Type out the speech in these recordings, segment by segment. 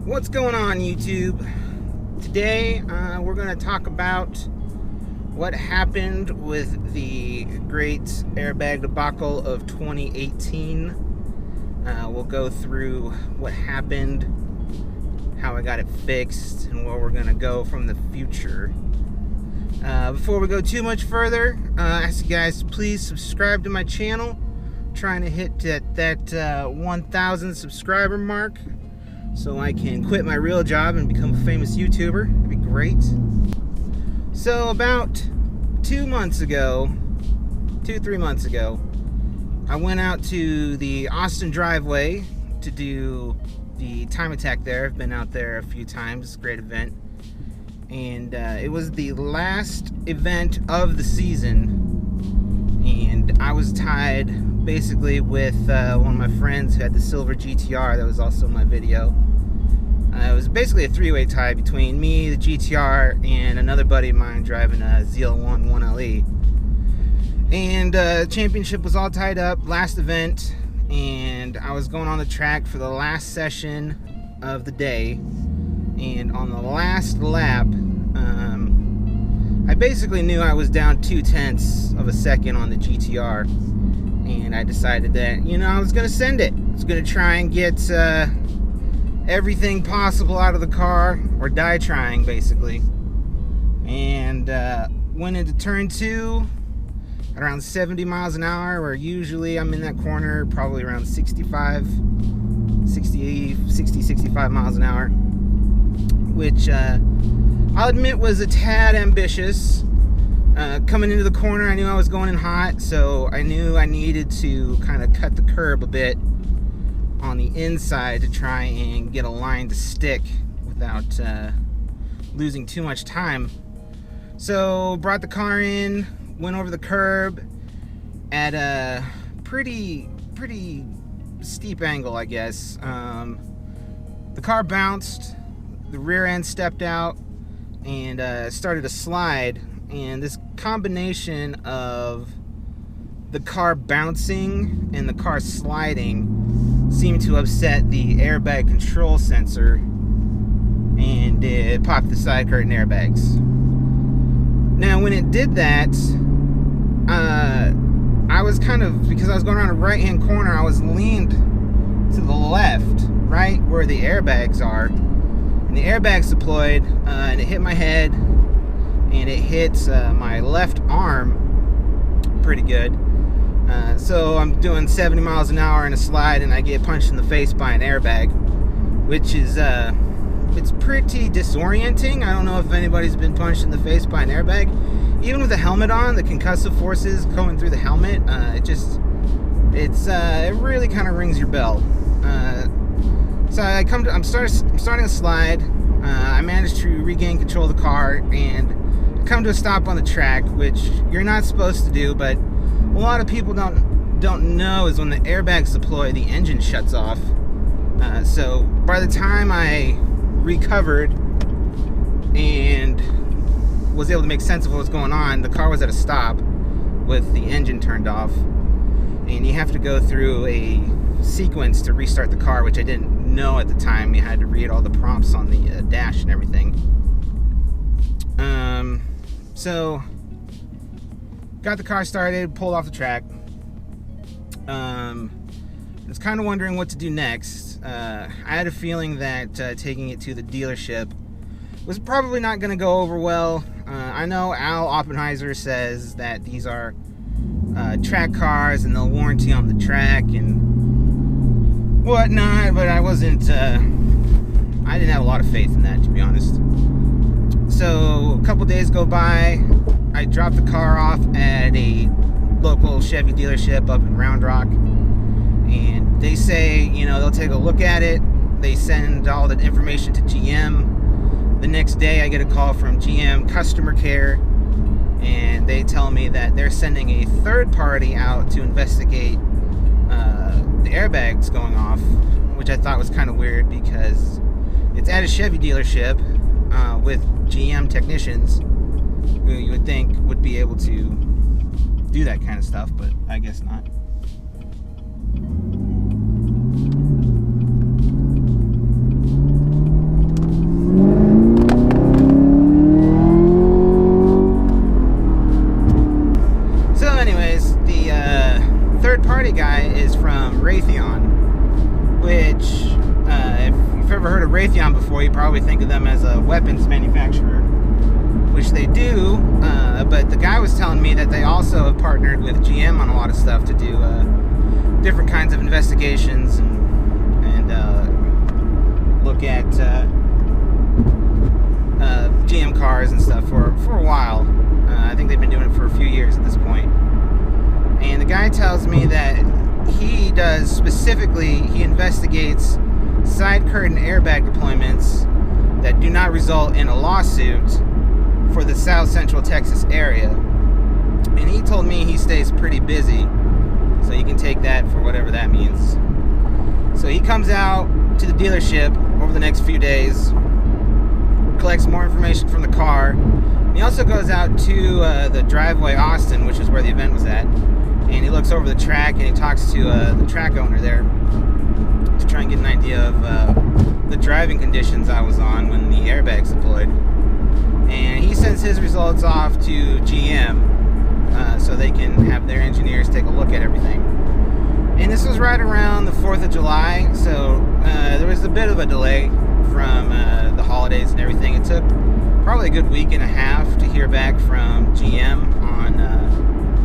What's going on, YouTube? Today we're going to talk about what happened with the great airbag debacle of 2018. We'll go through what happened, how I got it fixed, and where we're going to go from the future. Before we go too much further, I ask you guys to please subscribe to my channel. I'm trying to hit that 1,000 subscriber mark, so I can quit my real job and become a famous YouTuber. It'd be great. So about 3 months ago, I went out to the Austin driveway to do the time attack there. I've been out there a few times. Great event. And it was the last event of the season, and I was tied basically with one of my friends who had the silver GTR. That was also my video. It was basically a three-way tie between me, the GTR, and another buddy of mine driving a ZL1 1LE. And the championship was all tied up, last event, and I was going on the track for the last session of the day. And on the last lap, I basically knew I was down 0.2 of a second on the GTR, and I decided that, I was going to send it. I was going to try and get everything possible out of the car, or die trying, basically. And went into turn 2 at around 70 miles an hour, where usually I'm in that corner probably around 60, 65 miles an hour, which I'll admit was a tad ambitious. Coming into the corner, I knew I was going in hot, so I knew I needed to kind of cut the curb a bit on the inside to try and get a line to stick without losing too much time. So brought the car in, went over the curb at a pretty steep angle, I guess. The car bounced, the rear end stepped out, and started to slide. And this combination of the car bouncing and the car sliding seemed to upset the airbag control sensor, and it popped the side curtain airbags. Now when it did that, I was because I was going around a right hand corner, I was leaned to the left, right where the airbags are. And the airbags deployed, and it hit my head, and it hit my left arm pretty good. So I'm doing 70 miles an hour in a slide, and I get punched in the face by an airbag, which is it's pretty disorienting. I don't know if anybody's been punched in the face by an airbag. Even with the helmet on, the concussive forces going through the helmet, it really kind of rings your bell. So I'm starting to slide. I managed to regain control of the car and come to a stop on the track, which you're not supposed to do, but a lot of people don't know is when the airbags deploy, the engine shuts off. So by the time I recovered and was able to make sense of what was going on, the car was at a stop with the engine turned off, and you have to go through a sequence to restart the car, which I didn't know at the time. You had to read all the prompts on the dash and everything. So got the car started, pulled off the track. I was kind of wondering what to do next. I had a feeling that taking it to the dealership was probably not going to go over well. I know Al Oppenheiser says that these are track cars and they'll warranty on the track and whatnot, but I wasn't, I didn't have a lot of faith in that, to be honest. So a couple days go by, I dropped the car off at a local Chevy dealership up in Round Rock, and they say, they'll take a look at it. They send all the information to GM. The next day I get a call from GM customer care, and they tell me that they're sending a third party out to investigate the airbags going off, which I thought was kind of weird because it's at a Chevy dealership with GM technicians who you would think would be able to do that kind of stuff, but I guess not. Raytheon before, you probably think of them as a weapons manufacturer, which they do, but the guy was telling me that they also have partnered with GM on a lot of stuff to do different kinds of investigations and look at GM cars and stuff for a while. I think they've been doing it for a few years at this point. And the guy tells me that he investigates side curtain airbag deployments that do not result in a lawsuit for the South Central Texas area. And he told me he stays pretty busy, so you can take that for whatever that means. So he comes out to the dealership over the next few days, collects more information from the car. And he also goes out to the driveway Austin, which is where the event was at, and he looks over the track and he talks to the track owner there to try and get an idea of the driving conditions I was on when the airbags deployed. And he sends his results off to GM so they can have their engineers take a look at everything. And this was right around the 4th of July, so there was a bit of a delay from the holidays and everything. It took probably a good week and a half to hear back from GM on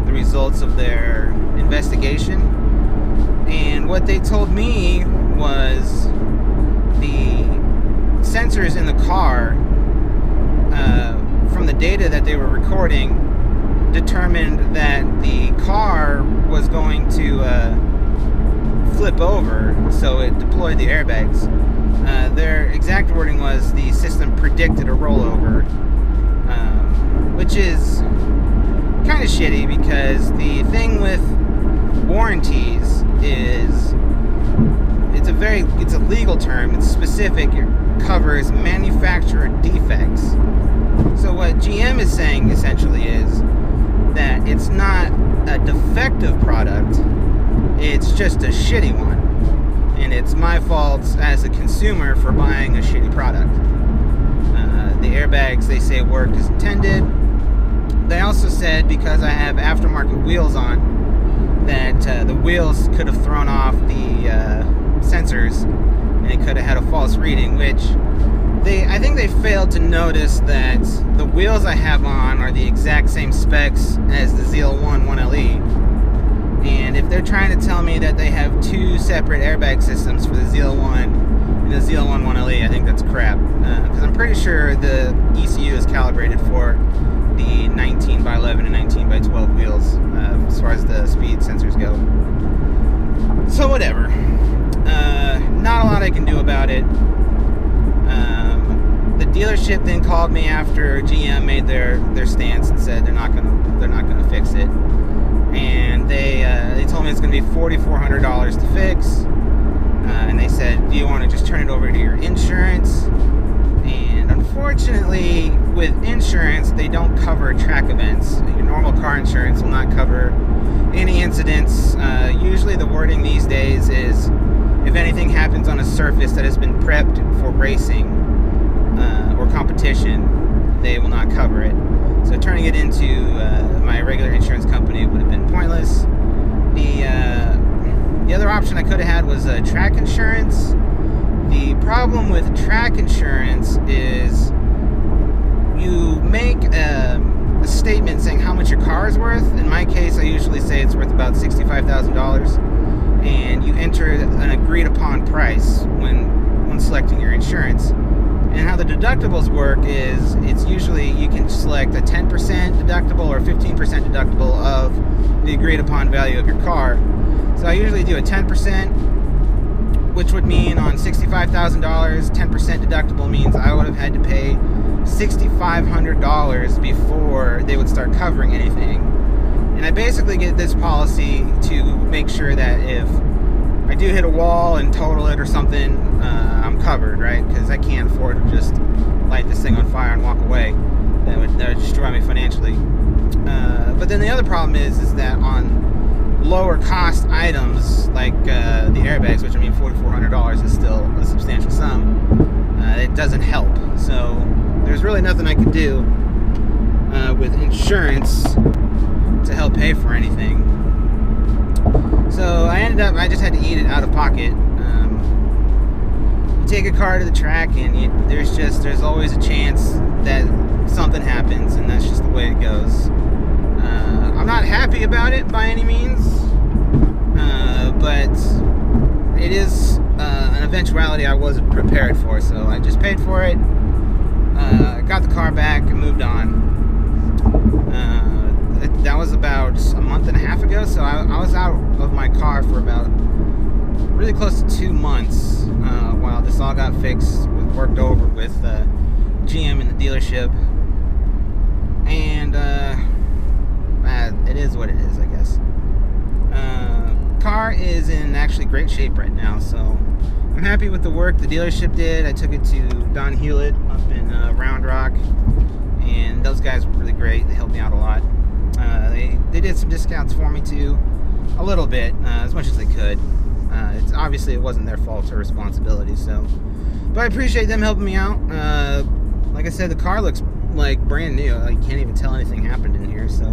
the results of their investigation. And what they told me was the sensors in the car, from the data that they were recording, determined that the car was going to flip over, so it deployed the airbags. Their exact wording was the system predicted a rollover, which is kind of shitty, because the thing with warranties is it's a legal term. It's specific. It covers manufacturer defects. So what GM is saying essentially is that it's not a defective product, it's just a shitty one, and it's my fault as a consumer for buying a shitty product. The airbags, they say, worked as intended. They also said, because I have aftermarket wheels on, that the wheels could have thrown off the sensors, and it could have had a false reading, which I think they failed to notice that the wheels I have on are the exact same specs as the ZL1 1LE. And if they're trying to tell me that they have two separate airbag systems for the ZL1 and the ZL1 1LE, I think that's crap. Because I'm pretty sure the ECU is calibrated for the 19 by 11 and 19 by 12 wheels as far as the speed sensors go. So whatever. Not a lot I can do about it. The dealership then called me after GM made their stance and said they're not gonna fix it. And they told me it's going to be $4,400 to fix, and they said, do you want to just turn it over to your insurance? And unfortunately, with insurance, they don't cover track events. Your normal car insurance will not cover any incidents. Usually the wording these days is, if anything happens on a surface that has been prepped for racing or competition, they will not cover it. So turning it into my regular insurance company would have been pointless. The other option I could have had was track insurance. The problem with track insurance is you make a statement saying how much your car is worth. In my case, I usually say it's worth about $65,000, and you enter an agreed upon price when selecting your insurance. And how the deductibles work is, it's usually you can select a 10% deductible or 15% deductible of the agreed upon value of your car. So I usually do a 10%, which would mean on $65,000, 10% deductible means I would have had to pay $6,500 before they would start covering anything. And I basically get this policy to make sure that if I do hit a wall and total it or something, I'm covered, right? Because I can't afford to just light this thing on fire and walk away. That would destroy me financially. But then the other problem is that on lower cost items like the airbags, which I mean $4,400 is still a substantial sum, it doesn't help. So there's really nothing I could do with insurance to help pay for anything. So I just had to eat it out of pocket. take a car to the track, and there's always a chance that something happens, and that's just the way it goes. I'm not happy about it by any means, but it is an eventuality I wasn't prepared for, so I just paid for it, got the car back, and moved on. That was about a month and a half ago, so I was out of my car for about really close to 2 months while this all got fixed, worked over with GM in the dealership, and it is what it is, I guess. Car is in actually great shape right now, so I'm happy with the work the dealership did. I took it to Don Hewlett up in Round Rock, and those guys were really great. They helped me out a lot. They did some discounts for me too, a little bit, as much as they could. It's obviously it wasn't their fault or responsibility, so, but I appreciate them helping me out. Like I said, the car looks like brand new. I can't even tell anything happened in here, so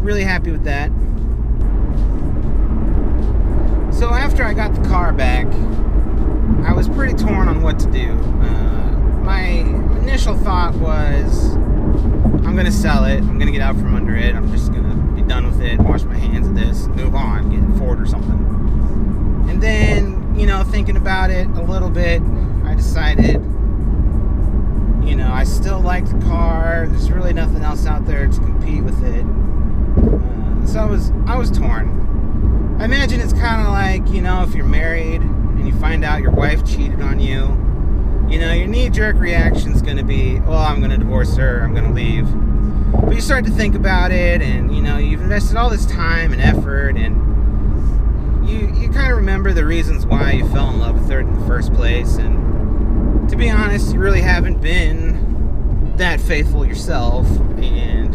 really happy with that. So after I got the car back, I was pretty torn on what to do. My initial thought was, I'm going to sell it. I'm going to get out from under it. I'm just going to be done with it, wash my hands of this, move on, get it Ford or something. And then, thinking about it a little bit, I decided, I still like the car. There's really nothing else out there to compete with it. So I was torn. I imagine it's kind of like, if you're married and you find out your wife cheated on you, your knee-jerk reaction is going to be, well, I'm going to divorce her, I'm going to leave. But you start to think about it, and, you've invested all this time and effort, and you kind of remember the reasons why you fell in love with her in the first place, and to be honest, you really haven't been that faithful yourself, and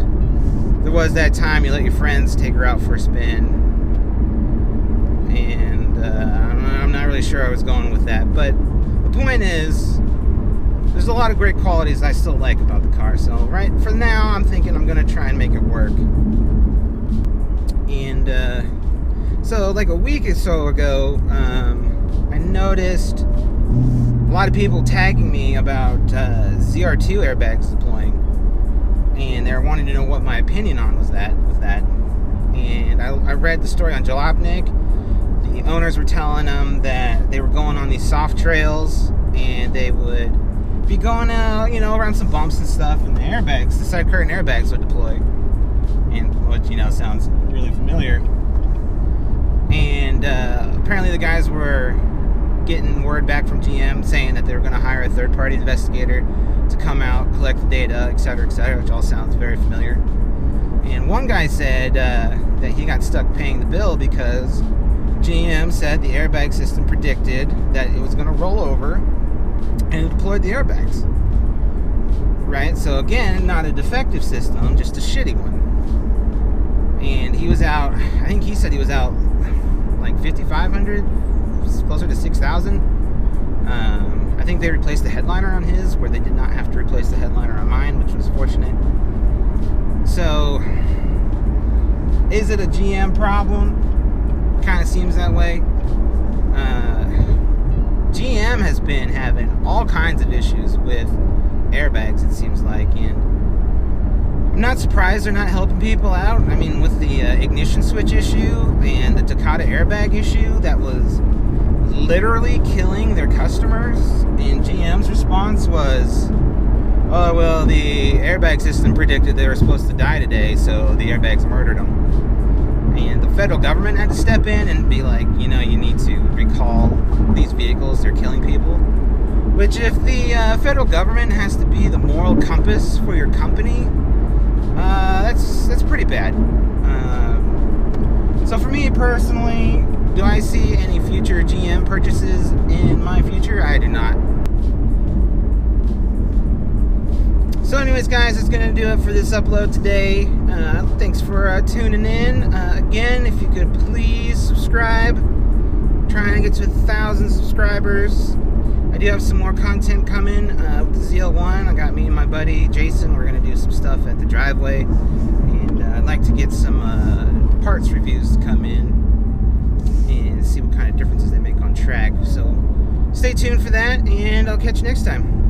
there was that time you let your friends take her out for a spin, and I'm not really sure I was going with that, but the point is, there's a lot of great qualities I still like about the car, so right for now, I'm thinking I'm going to try and make it work. And so like a week or so ago, I noticed a lot of people tagging me about ZR2 airbags deploying, and they were wanting to know what my opinion on was that. And I read the story on Jalopnik. The owners were telling them that they were going on these soft trails, and they would be going out, around some bumps and stuff, and the side curtain airbags would deploy, and which sounds really familiar. And apparently the guys were getting word back from GM saying that they were going to hire a third-party investigator to come out, collect the data, etc., which all sounds very familiar. And one guy said that he got stuck paying the bill because GM said the airbag system predicted that it was going to roll over and it deployed the airbags. Right? So again, not a defective system, just a shitty one. And he was out, I think he said he was out like 5,500, closer to 6,000. I think they replaced the headliner on his, where they did not have to replace the headliner on mine, which was fortunate. So, is it a GM problem? Kind of seems that way. GM has been having all kinds of issues with airbags, it seems like, and I'm not surprised they're not helping people out. I mean, with the ignition switch issue and the Takata airbag issue that was literally killing their customers, and GM's response was, oh, well, the airbag system predicted they were supposed to die today, so the airbags murdered them. And the federal government had to step in and be like, you need to recall these vehicles, they're killing people. Which, if the federal government has to be the moral compass for your company, that's pretty bad. So for me personally, do I see any future GM purchases in my future? I do not. So anyways, guys, that's going to do it for this upload today. Thanks for tuning in. Again, if you could please subscribe. I'm trying to get to 1,000 subscribers. I do have some more content coming with the ZL1. I got me and my buddy Jason. We're going to do some stuff at the driveway. And I'd like to get some parts reviews to come in and see what kind of differences they make on track. So stay tuned for that, and I'll catch you next time.